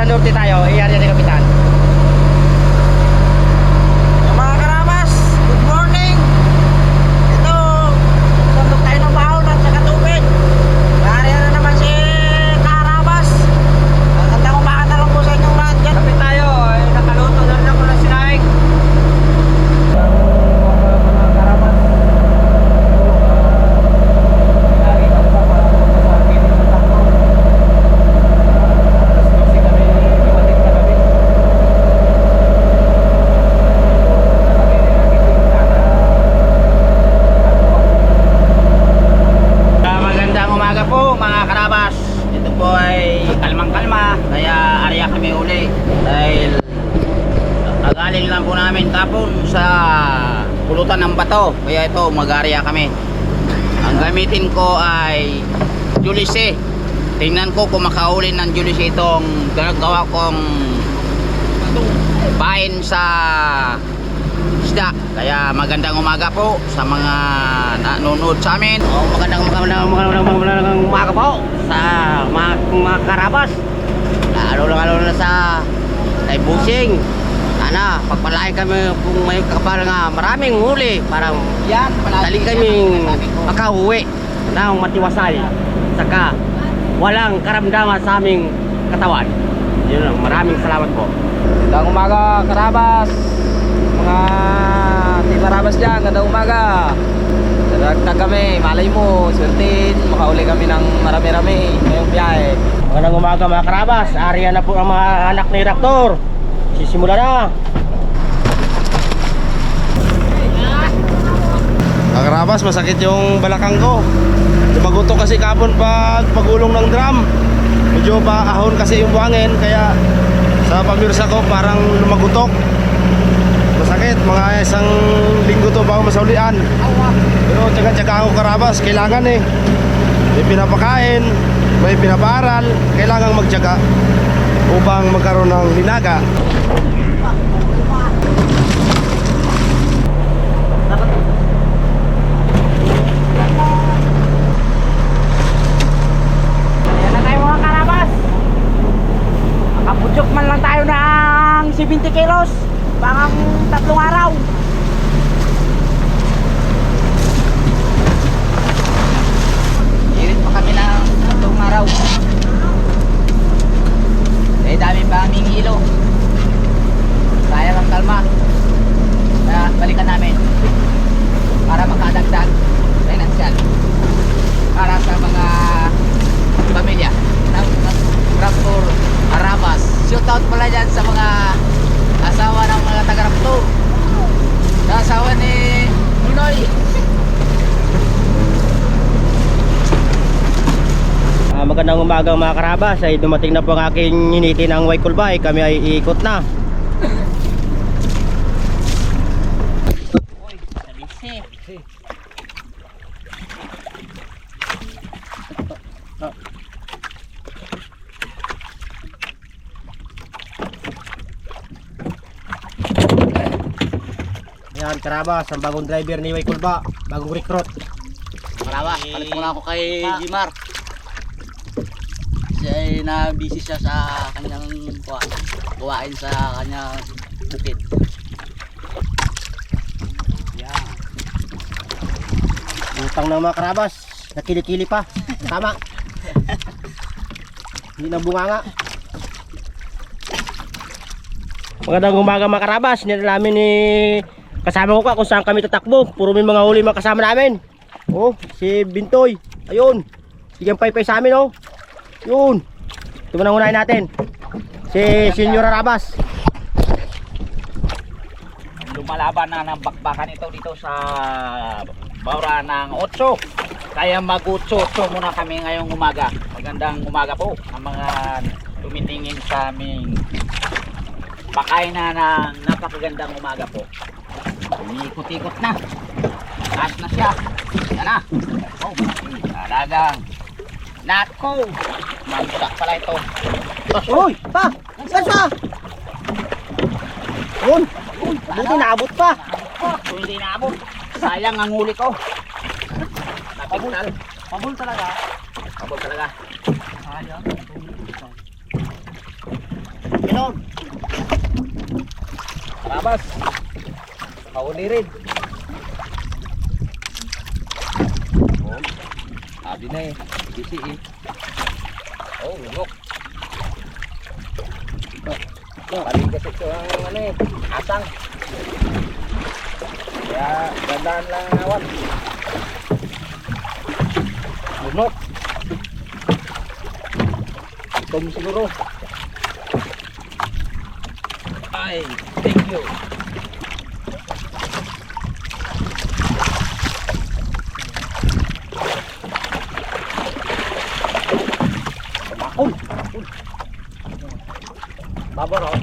San Norte tayo, i-area ni Kapitan. Mga karabas, good morning. Ito, sandok tayo ng baon at saka tubig. Nariyan na naman si Karabas. Magandang umaga na lang po sa inyong lahat dyan. Kapit tayo, nakaluto na rin ako ng sinaing. Mga karabas. Lagi na po para sa akin ng takbo. Kasi kami dumating na kami. Magandang umaga po mga karabas. Ito po ay kalmang-kalma, kaya area kami uli dahil kagaling lang po namin tapon sa pulutan ng bato, kaya ito mag-area kami. Ang gamitin ko ay Julise. Tingnan ko kung makauli ng Julise itong gagawa kong pain sa isda. Kaya magandang umaga po sa mga nanonood sa amin. Magandang umaga po sa mga karabas. Lalo na sa busing. Sana pagpalain kami kung may kapal nga maraming huli para dali kaming makauwi ng matiwasay. Saka walang karamdaman sa aming katawan. Yun lang. Maraming salamat po. Magandang umaga karabas. Mga team karabas dyan, magandang umaga. Saragtag kami, malay mo, swertin, makauli kami ng marami-rami ngayong biyahe. Magandang umaga mga karabas. Area na po ang mga anak ni Raptor. Sisimula na. Ang karabas, masakit yung balakang ko. Lumagutok kasi kapon pag pagulong ng drum. Medyo ahon kasi yung buhangin, kaya sa pamirsa ko parang lumagutok. Masakit, mga isang linggo to bago masaulian. Pero tsaga-tsaga ako karabas, kailangan eh. May pinapakain, may pinapaaral, kailangan magtsaga upang magkaroon ng hinaga. Ayan na tayo mga karabas. Makaputsok man lang tayo ng 70 kilos. Pangang 3 araw. Irit pa kami ng 3 araw. Eh dami pa aming hilo. Sayang ang kalma. Kaya balikan namin para makadagdag financial para sa mga pamilya ng Raptor Arabas. Shout out pala dyan sa mga asawa ng mga taga-Raptor, sa asawa ni Nunoy. Magandang umaga mga karabas. Ay dumating na po ang aking hiniti ng Waikulbay. Kami ay iikot na. Uy, sabisi. Yan karabas, ang bagong driver ni Waikulba, bagong recruit. Karabas, palit mo na ako kay Jimar. Siya ay na-busy siya sa kanyang gawain sa kanyang bukid. Yan. Utang ng mga karabas, nakili-kili pa. Tama. Hindi na bunganga. Magandang umaga mga karabas. Nilamin ni kasama ko kung saan kami tatakbo. Puro may mga huli mga kasama namin. Oh, si Bintoy. Ayun. Bigyan paypay sa amin oh. Yun. Ito muna unahin natin. Si Senyor Arabas. Lumalaban na ng bakbakan ito dito sa Baura ng 8. Kaya mag-8 muna kami ngayong umaga. Magandang umaga po ang mga tumitingin sa aming pakainan ng napakagandang umaga po. Umiikot-ikot na. Taas na siya. Yan na. Oh, talagang nako. Mansak pala ito. Uy! Pa! Saan siya? Yun! Buti naabot pa. Hindi naabot. Sayang ang huli ko. Napagulal. Pabul talaga. Pabul talaga. Sayang. Pilon. Karabas. Kahuli rin. Oh, sabi na eh. Busy eh. Oh, lunok. Paligas ito ang ano eh. Asang. Kaya gandaan lang ang awan. Lunok. Ito mo siguro. Ay, thank you. Bakul. Babor oh.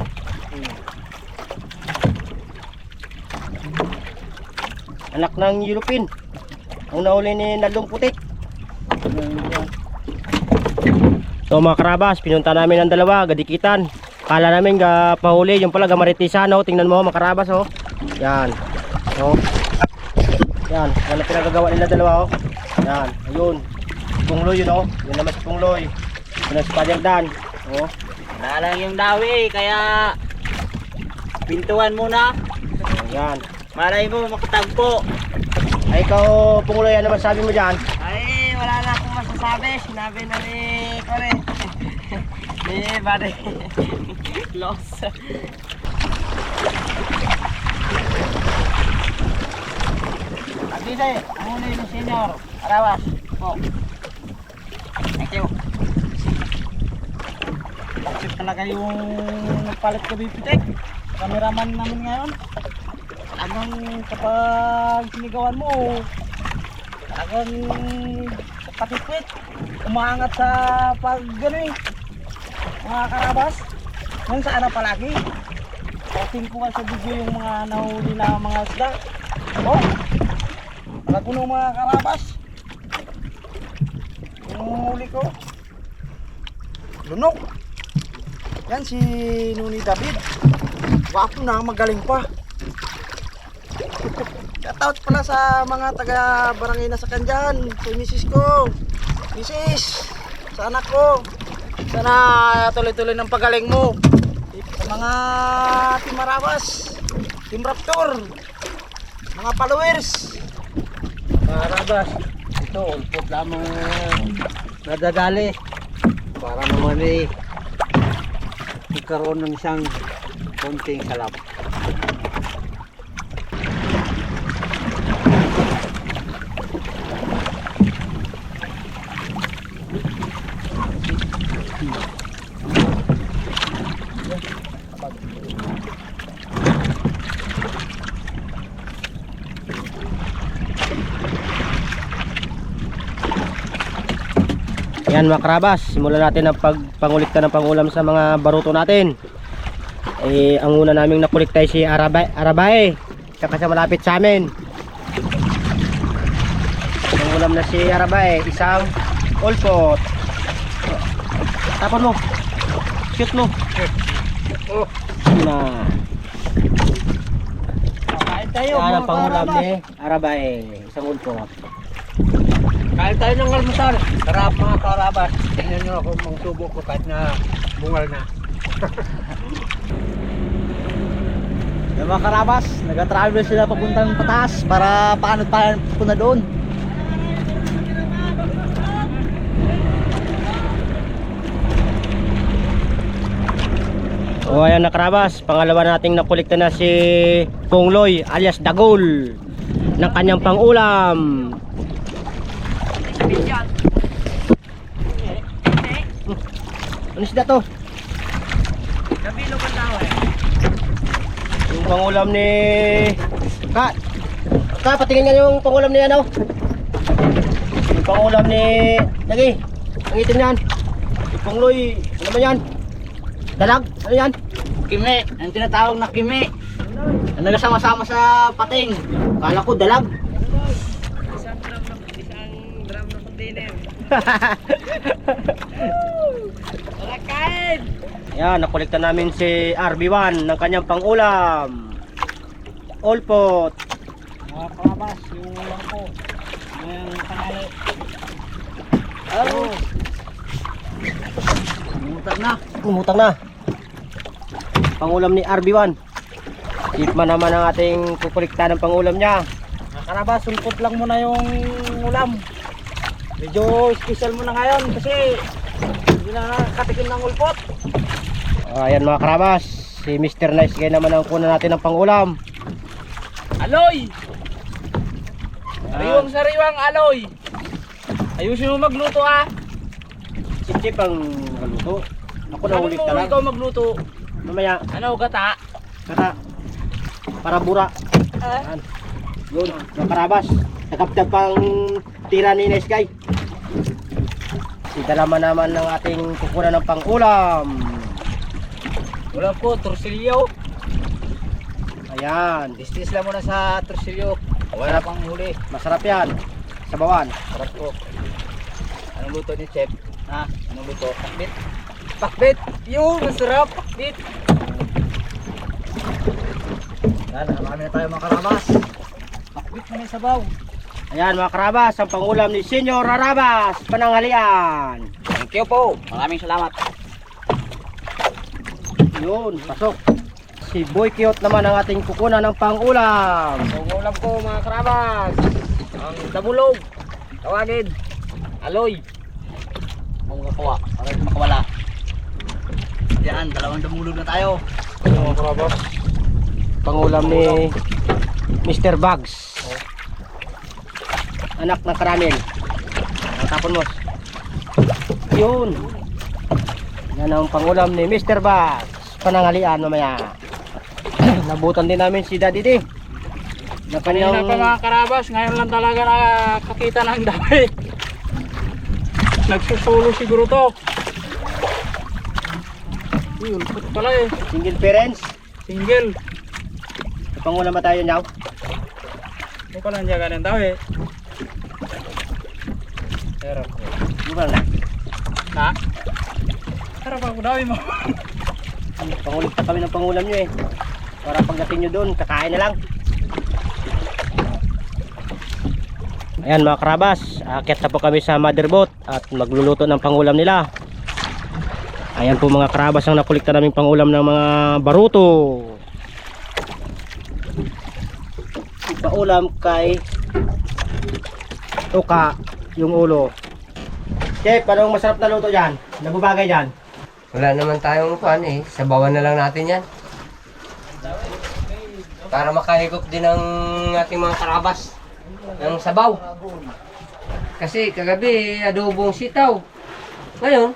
Anak ng Yulupin. Ang nahuli ni Naldong Putik. So mga karabas, pinunta namin ang dalawa, gadikitan. Kala namin pahuli, yung pala gamaritisano. Tingnan mo mga karabas oh. Yan. Oh. Yan, yan ang pinagagawa nila dalawa oh. Yan, ayun. Pungloy yun oh. Yun naman si Pungloy. Yun ang si Padre Dan. Oh. Nalang yung dawi, kaya pintuan muna. Yan. Malay mo makatagpo. Ay ikaw Pungloy, ano masabi mo dyan? Ay, wala na akong masasabi. Sinabi na ni Kore. Ni Bade. Loss. Abide, ang una yung senior. Arawas. Po. Thank you. Bakit talaga yung nagpalit ka bipitek? Cameraman namin ngayon. Talagang kapag sinigawan mo, talagang patipit. Umaangat sa pag gano'n eh. Mga karabas. Ngayon saan na palagi? Posting ko nga sa video yung mga nahuli na mga isda. Oh! Nakakuno mga karabas. Yung huli ko. Lunok. Yan si Nuni David. Wapo na, magaling pa. Shoutout pala sa mga taga barangay na sa Kanjan. Sa misis ko. Misis, sa anak ko. Sana tuloy-tuloy ng pagaling mo. Sa mga Team Marabas, Team Raptor, mga followers. Marabas, ito ulpot lamang nadadali. Para naman eh magkaroon ng isang konting salap. Yan mga karabas, simulan natin ang pagpangulikta ng pangulam sa mga baruto natin. Ang una naming nakuliktay si Arabae, saka sa malapit sa amin. Ang ulam na si Arabae, isang ulpot. Tapon mo, shoot mo. Oh, na. Yan ang pangulam ni Arabae, isang ulpot. Kain tayo ng almusal. Sarap mga karabas. Tingnan nyo ako mga subo ko kahit na bungal na. Yung mga karabas, nag-travel sila papuntang pataas para paano na doon. O ayan na karabas, pangalawa nating nakulikta na si Pungloy alias Dagol ng kanyang pangulam. Ano isda to? Nabilog ang tao eh. Yung pangulam ni patingin nga yung pangulam ni ano? Yung pangulam ni Lagi, ang itim yan. Yung Pungloy, ano naman yan? Dalag? Ano yan? Kimi, ang tinatawag na kimi. Ang nagasama-sama sa pating. Kala ko dalag. Isang drum na container. Wala kain! Yan, nakulikta namin si RB1 ng kanyang pangulam. Olpot. Mga karabas, yung ulang ko. Yung pangali. Oh! Umutang na. Umutang na. pangulam ni RB1. Chipman naman ang ating kukulikta ng pangulam niya. Mga karabas, sulpot lang muna yung ulam. Medyo special muna ngayon kasi hindi na nakatikim ng ulpot. Ayan mga karabas, si Mr. Nice Guy naman ang kuna natin ng pangulam. Aloy! Sariwang aloy! Ayusin mo magluto ah! Si Chip ang magluto. Ako na ulit ka lang. Ikaw magluto. Mamaya, Ano, gata? kata, para bura. Ayan. Yun, mga karabas. Nakaptag pang tira ni Nice Guy. Idalaman naman ng ating kukunan ng pangulam. Wala po, torsilyo. Ayan, Distis lang muna sa torsilyo. Wala pang huli. masarap yan. Sabawan. Sarap po. Anong luto ni Chef? Ha? Anong luto? Pakbit? Pakbit! Yun! Masarap! Pakbit! Yan, marami na tayo mga karabas. Pakbit na may sabaw. Ayan mga karabas, ang pangulam ni Senyor Arabas, pananghalian. Thank you po. Maraming salamat. Yun, pasok. Si Boy Cute naman ang ating kukunan ng pangulam. Ang ulam ko mga karabas. Ang dabulog. Tawagin. Aloy. Mga kuha. Para hindi makawala. Yan, dalawang damulog na tayo. Mga karabas. Pangulam ni Mr. Bugs. Anak ng karamel. Ang tapon mo. Yun. Yan ang pangulam ni Mr. Bugs. Pananghalian mamaya. Nabutan din namin si Daddy D. Na Kanina kanyang pa mga karabas. Ngayon lang talaga nakakita ng dami. Nagsusulo siguro to. Yun, ulpot pala eh. single parents. Single. Pangulam ba tayo niyaw? Hindi ko lang diyaga ng dawi. Sarap po. Bukan na. Ha? Sarap ako dawi mo. Pangulit pa kami ng pangulam nyo eh. Para pagdating nyo doon, kakain na lang. Ayan mga karabas, aakyat na po kami sa motherboat at magluluto ng pangulam nila. Ayan po mga karabas ang nakulikta naming pangulam ng mga baruto. Paulam kay Tuka yung ulo. Chef, anong masarap na luto dyan? Nabubagay dyan? Wala naman tayong pan eh. Sabawan na lang natin yan. Para makahigop din ng ating mga karabas ng sabaw. Kasi kagabi adobong sitaw. Ngayon,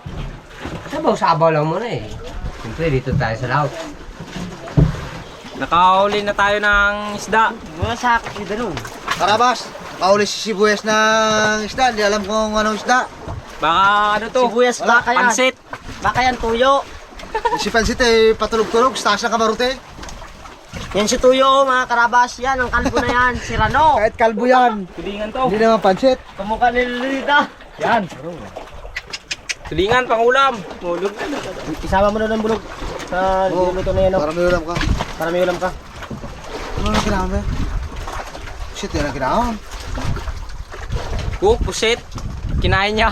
sabaw-sabaw lang muna eh. Siyempre dito tayo sa laut. Nakahuli na tayo ng isda. Mga sakit yung ganun. Karabas, kauli si Sibuyas ng isda, hindi alam kung anong isda. Baka ano to? Sibuyas baka yan. Pansit. Baka yan tuyo. Si Pansit eh, patulog-tulog, sa taas ng kamarote. Yan si tuyo mga karabas. Yan ang kalbo na yan. Si Rano. Kahit kalbo yan, Tulingan to. hindi naman Pansit. Kamukha ni Lolita. Yan. Tulingan, pangulam. Mulog na. Isama mo na ng bulog sa Oo, luto na yan. para may ulam ka. Para may ulam ka. Ano na kinahan ba? Shit, yan ang kinahan. Pusit. Kinain niya.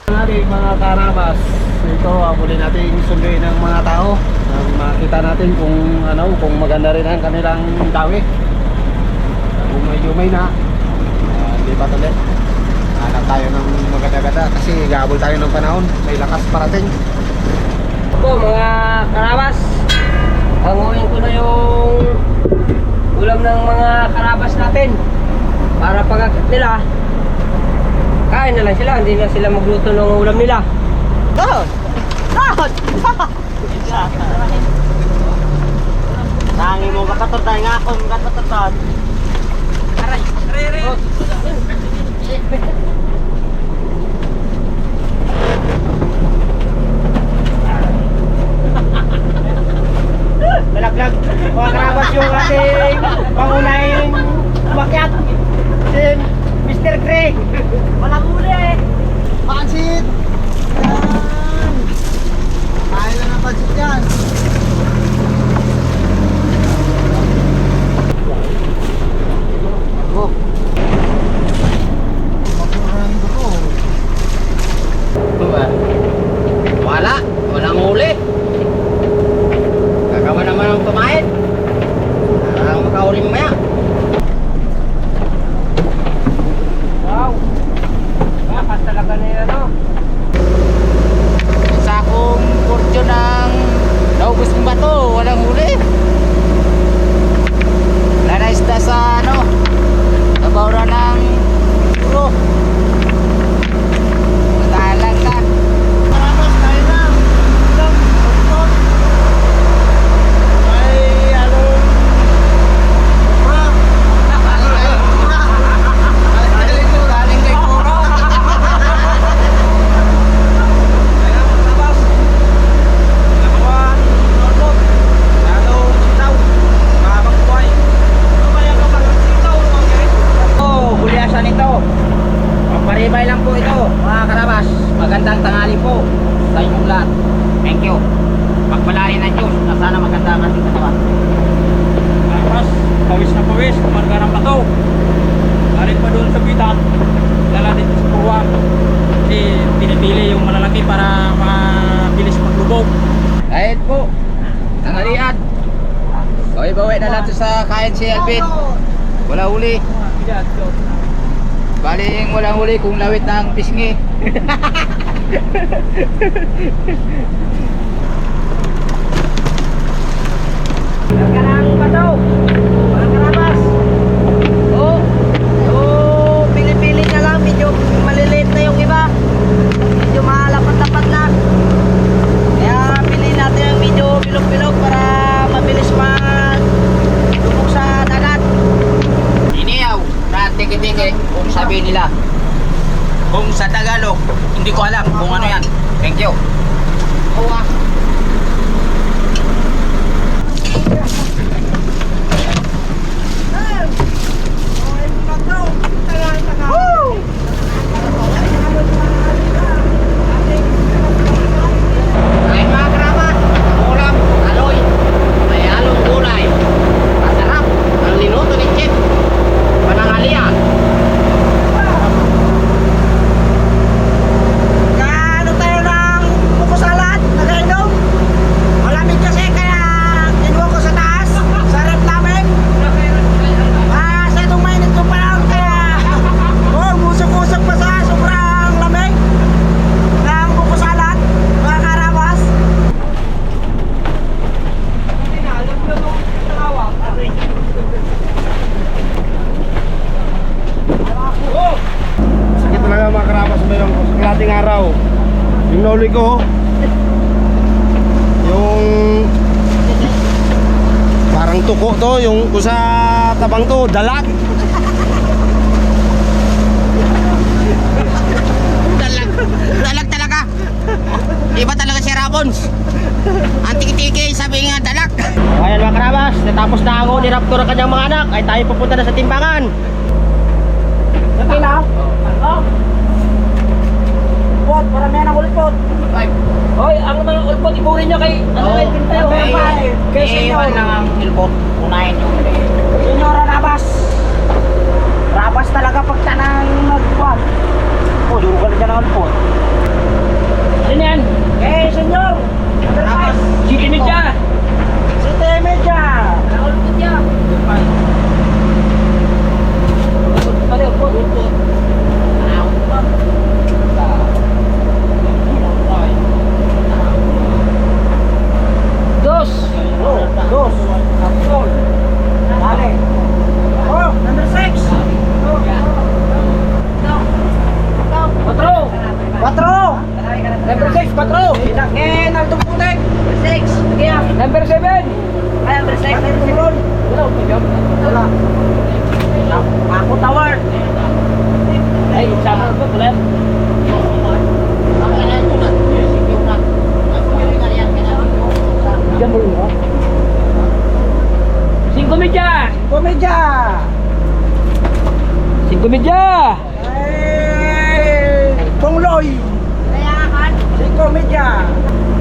Natin mga karabas, ito muli natin sunduin ng mga tao. Makita natin kung ano, kung maganda rin ang kanilang dawi. Kung may humay na, hindi pa tuloy. Hanap tayo ng maganda-ganda kasi gabol tayo ng panahon. May lakas parating. Po mga karabas, hanguin ko na yung ulam ng mga karabas natin. Para pag-akit nila, kain na lang sila, hindi na sila magluto ng ulam nila. Tangi mo kakatordan nga ako. Kakatordan. Malaglag. Mga karabas yung ating pangunahing umakyat. Si Mr. Gray. Walang huli. Pansit! Yan! Kain na ng pansit yan. Oh. Magmura ng dugo. Wala. Walang huli. pagpalitan ito. Pamparibay lang po ito, mga karabas. Magandang tanghali po sa inyong lahat. Thank you. Pagpalain ng Diyos na sana maganda ang ating katawan. Tapos, pawis na pawis, kumarga ng bato. Galing pa doon sa bitak, dala dito sa purwa. Kasi pinipili yung malalaki para mabilis maglubog. Kahit po, tanghalian. Bawi-bawi na lang sa kain si Alvin. Wala huli. Baling walang huli kung lawit ng pisngi. Nagkarang bato, mga karabas. Oh, pili-pili na lang. Medyo maliliit na yung iba. Medyo malapat-lapat na. Kaya pili natin yung medyo bilog-bilog para mabilis maglubog sa dagat. Iniyaw na tiki-tiki kung sabi nila. Kung sa Tagalog, hindi ko alam kung ano yan. Thank you. Kahit mga karabas, ulam, aloy, may halong gulay. Masarap ang niluto ni Chip. Panangalian. Ano tayo ng buko salad? Nagainom? Malamig kasi kaya kinuha ko sa taas. Sa rep namin. Sa itong mainit ko pa lang kaya musok-usok pa sa sobrang lamig ng buko salad. Mga karabas. Sakit talaga mga karabas mo yung kalating araw. Yung nauli ko, yung parang tuko to, yung kung sa tabang to, dalag. Dalag talaga. Iba talaga si Rabons. Ang tiki-tiki, sabi nga dalag. Ayan mga karabas, natapos na ako ni Raptor ang kanyang mga anak, ay tayo pupunta na sa timbangan. Okay na? Ulpot, marami na ng ulpot. Hoy, ang mga ulpot, iburin nyo kay din tayo. Kay Iiwan lang ang ilbot. Unahin yung Senyora Rabas. Rabas talaga pag tanang nagkuhan. Oh, durugan na dyan ang alpot. Ano yan? Eh, senyor. Rabas. Chicken media. City Media. Ulpot yan. Ulpot. Dos. Dos. Sapol. Dale. Oh, number 6. Patro. 4. Number 6, patro. Eh, naldo putek. 6. Kaya. Number 7. Ay, number 6. Number 7. Wala. Ako tower. Ay, sama ko ulit. Diyan mo rin ha? 5 media. Komedya. 5 media. Eh, Bongloy. Si Komedya.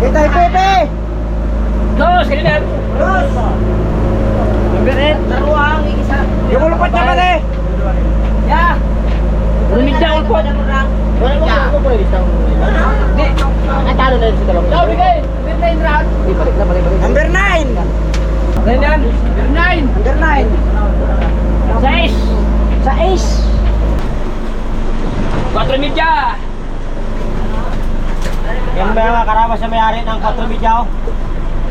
Kitay Pepe. Dos, kailan? Dos. Number 8. Daruang isa. Yung ulpot naman eh. Ya. Media ulpot. Di, ay talo na yun sa dalawang. Daw, bigay. Number 9 round. Di, balik na. Number 9. Ano yan? Number 9. Number 9. 6. Sa Ace. 4 media. Yan ba yung mga karabas na may-ari ng 4 media?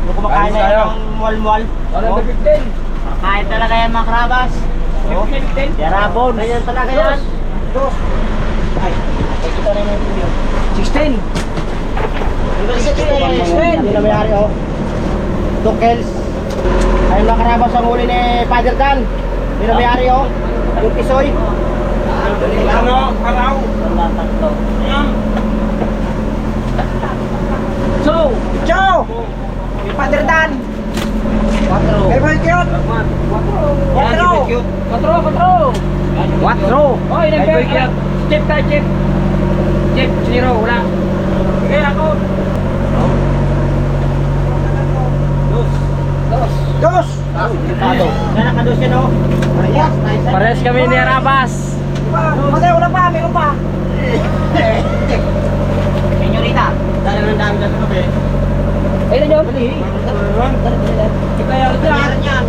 Yung kumakain na Ayos yun ng mual-mual. Number 15. Kahit talaga yan mga karabas. 15. Yarabon. Ganyan talaga yan. Dos. Ay, ito na yung video. 16. Kami na may-ari oh. Tukels. Ayun mga karabas ang huli ni Father Dan. Yun na may-ari oh. Yung tisoy. Ano? Araw? So, Joe. Yung Father Dan. 4. Kay Boy Cute. 4. patro. Oy, nag-break. Chip tayo, chip. Chip, 0, wala. Sige, ako. Dos! Nakados yan o. Pares kami ni Arabas. Matay, wala pa, meron pa. Senyorita. Dala ng dami dito kami. Ayun yun. Kaya yan.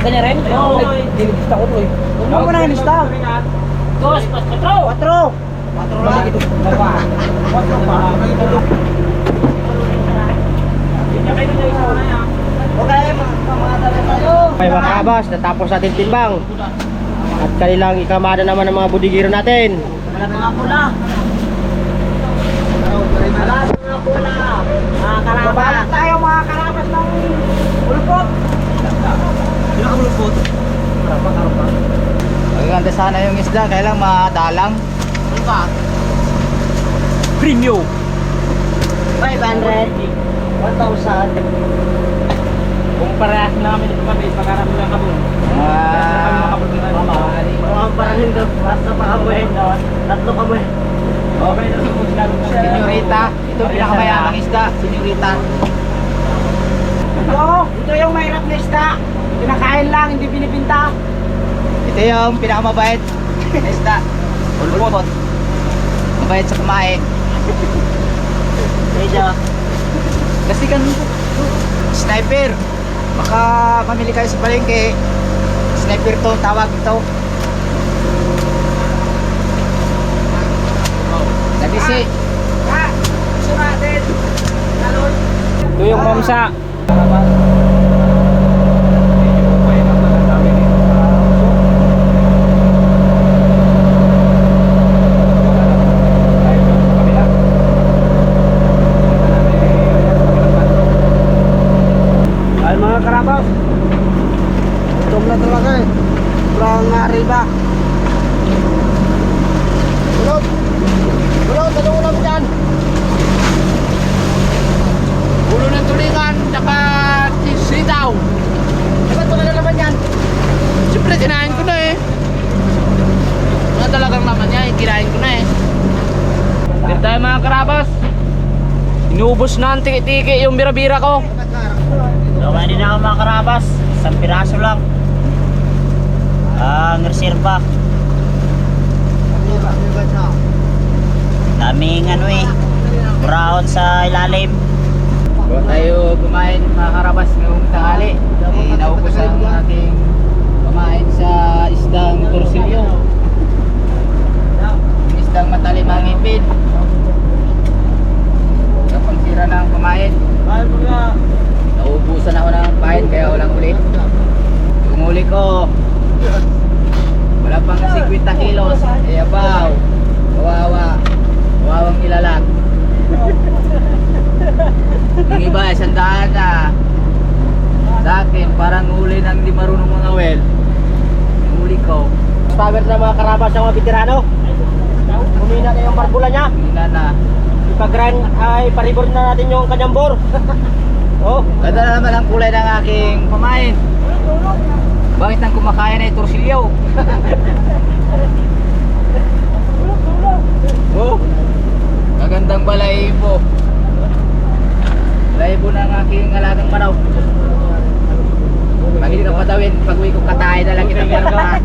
Kanya rin? Oo. Dinigista ko to eh. Huwag mo na nilista. Dos, pas, patro. 4. Lang. Dalawa. Patro pa. Okay, mga tayo. May mga karabas, natapos natin timbang. At kanilang ikamada naman ng mga budigiro natin. Wala mga pula. Wala mga pula. Mga karabas. Tayo mga karabas ng ulpot. Maganda sana yung isda, kailang madalang. Ano ba? Premium. 500. 1,000. Kung parehas na kami dito kami, pagkarami lang kami. Mga parahin doon. Basta pa kami. Tatlo kami. Okay, nasa kung sila. Senyorita, ito pinakamayamang isda, senyorita. Ito yung mahirap na isda. Kinakain lang, hindi binibinta. Ito yung pinakamabait na isda. Ulpot. Mabait sa kumain. Medyo. Kasi kan sniper. Baka mamili kayo sa palengke. Sniper to, tawag ito. Nabisi. Sumatin. Talon. Ito yung mamsa. Ay mga karabas. Gutom na talaga eh. Sobrang arriba. Bulot! Bulot! Ano ulam dyan? Ulo ng tulingan, tsaka sitaw. Diba ito na naman yan? Siyempre, kinain ko na eh. Mga talagang naman niya, kinain ko na eh. Dito tayo mga karabas. Inubos na ang tiki-tiki yung bira-bira ko. Lumayan din ako mga karabas. Isang piraso lang. Ang reserva. Daming ano eh. Brown sa ilalim. Bago tayo kumain mga karabas ngayong tanghali. Naubos ang ating kumain sa isdang torsilyo. Yung isdang matalim ang ngipin. Kapag sira na ang kumain. Naubusan ako ng pain kaya walang ulit. Yung uli ko wala pang 50 kilos. Eh abaw. Kawawa. Kawawang ilalat. Yung iba 100 na. Sa akin parang uli ng hindi marunong mga well. Yung uli ko Power na mga karabas ng mga veterano. Humina na yung barbula niya. hindi na. Ipag-grind ay paribor na natin yung kanyang bor. Oh, Ganda na naman ang kulay ng aking pamain. Bakit nang kumakain ay torsilyo? Oh, magandang balahibo. Balahibo ng aking alagang manaw. Pag hindi ka patawin, pag uwi ko katahay na lang kita meron ka.